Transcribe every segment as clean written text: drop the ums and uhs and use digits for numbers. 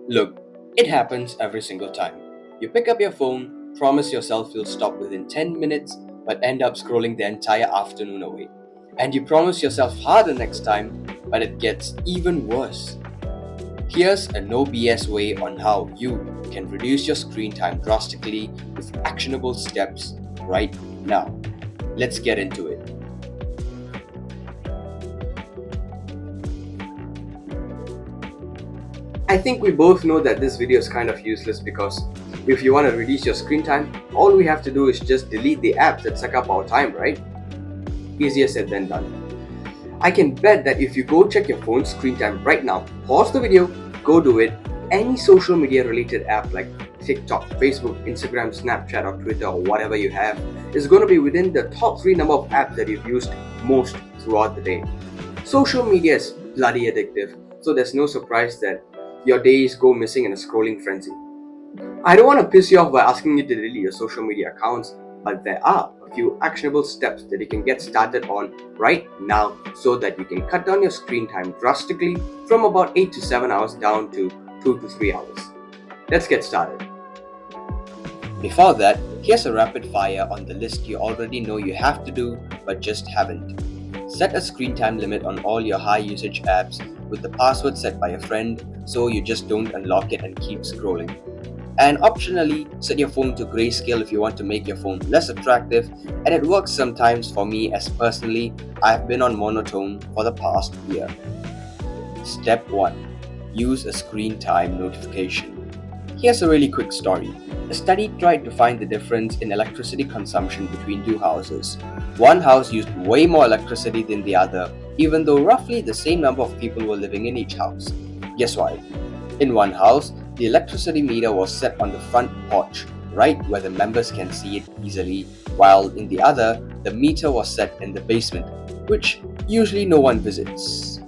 Look, it happens every single time. You pick up your phone, promise yourself you'll stop within 10 minutes, but end up scrolling the entire afternoon away. And you promise yourself harder next time, but it gets even worse. Here's a no BS way on how you can reduce your screen time drastically with actionable steps right now. Let's get into it. I think we both know that this video is kind of useless because if you want to reduce your screen time, all we have to do is just delete the apps that suck up our time, right? Easier said than done. I can bet that if you go check your phone's screen time right now, pause the video, go do it, any social media related app like TikTok, Facebook, Instagram, Snapchat or Twitter or whatever you have is going to be within the top 3 number of apps that you've used most throughout the day. Social media is bloody addictive, so there's no surprise that your days go missing in a scrolling frenzy. I don't want to piss you off by asking you to delete your social media accounts, but there are a few actionable steps that you can get started on right now so that you can cut down your screen time drastically from about 8 to 7 hours down to 2 to 3 hours. Let's get started. Before that, here's a rapid fire on the list you already know you have to do but just haven't. Set a screen time limit on all your high usage apps with the password set by a friend so you just don't unlock it and keep scrolling. And optionally, set your phone to grayscale if you want to make your phone less attractive, and it works sometimes for me as personally I've been on monotone for the past year. Step 1. Use a screen time notification. Here's a really quick story. A study tried to find the difference in electricity consumption between two houses. One house used way more electricity than the other, even though roughly the same number of people were living in each house. Guess why? In one house, the electricity meter was set on the front porch, right where the members can see it easily, while in the other, the meter was set in the basement, which usually no one visits.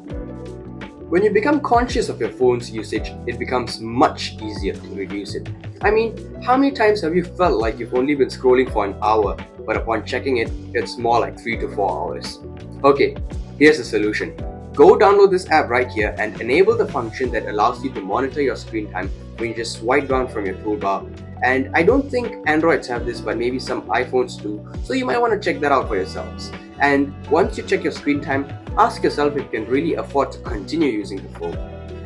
When you become conscious of your phone's usage, it becomes much easier to reduce it. I mean, how many times have you felt like you've only been scrolling for an hour, but upon checking it, it's more like 3 to 4 hours? Okay, here's the solution. Go download this app right here and enable the function that allows you to monitor your screen time when you just swipe down from your toolbar. And I don't think Androids have this, but maybe some iPhones do, so you might want to check that out for yourselves. And once you check your screen time, ask yourself if you can really afford to continue using the phone.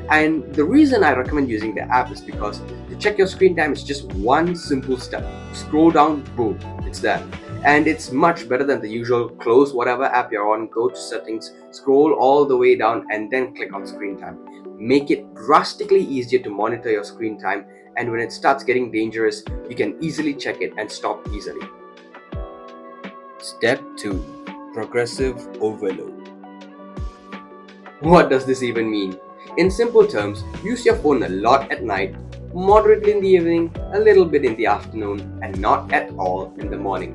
And the reason I recommend using the app is because to check your screen time is just one simple step. Scroll down, boom, it's there. And it's much better than the usual close whatever app you're on, go to settings, scroll all the way down and then click on screen time. Make it drastically easier to monitor your screen time, and when it starts getting dangerous, you can easily check it and stop easily. Step 2. Progressive overload. What does this even mean? In simple terms, use your phone a lot at night, moderately in the evening, a little bit in the afternoon, and not at all in the morning.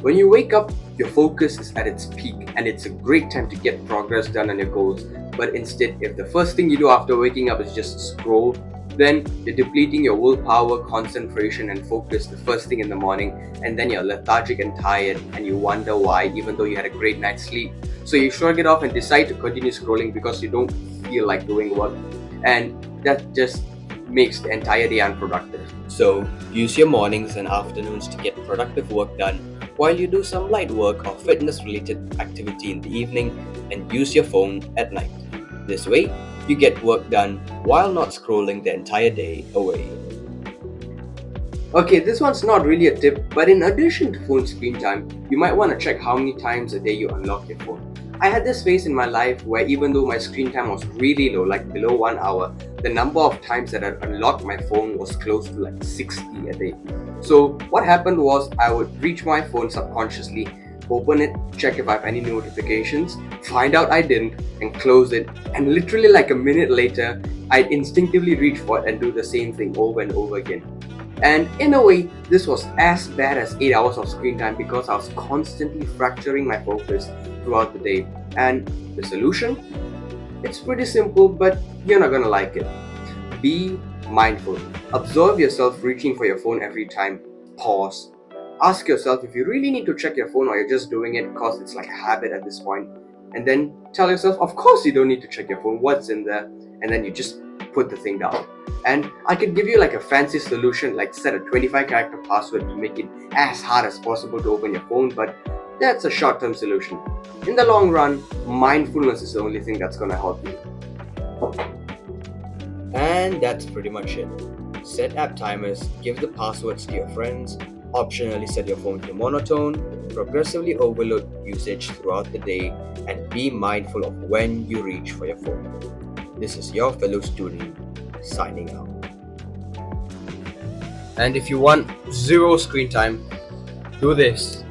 When you wake up, your focus is at its peak and it's a great time to get progress done on your goals. But instead, if the first thing you do after waking up is just scroll, then you're depleting your willpower, concentration and focus the first thing in the morning, and then you're lethargic and tired and you wonder why even though you had a great night's sleep. So you shrug it off and decide to continue scrolling because you don't feel like doing work, and that just makes the entire day unproductive. So use your mornings and afternoons to get productive work done while you do some light work or fitness related activity in the evening, and use your phone at night. This way, you get work done while not scrolling the entire day away. Okay, this one's not really a tip, but in addition to phone screen time, you might want to check how many times a day you unlock your phone. I had this phase in my life where even though my screen time was really low, like below 1 hour, the number of times that I unlocked my phone was close to like 60 a day. So what happened was I would reach my phone subconsciously, open it, check if I have any notifications, find out I didn't, and close it, and literally like a minute later, I'd instinctively reach for it and do the same thing over and over again. And in a way, this was as bad as 8 hours of screen time because I was constantly fracturing my focus throughout the day. And the solution? It's pretty simple, but you're not gonna like it. Be mindful. Observe yourself reaching for your phone every time. Pause. Ask yourself if you really need to check your phone or you're just doing it because it's like a habit at this point. and then tell yourself, of course you don't need to check your phone, what's in there, and then you just put the thing down. And I could give you like a fancy solution, like set a 25 character password to make it as hard as possible to open your phone, but that's a short-term solution. In the long run, mindfulness is the only thing that's going to help you. And that's pretty much it. Set app timers, give the passwords to your friends, optionally set your phone to monotone, progressively overload usage throughout the day, and be mindful of when you reach for your phone. This is your fellow student signing out. And if you want zero screen time, do this.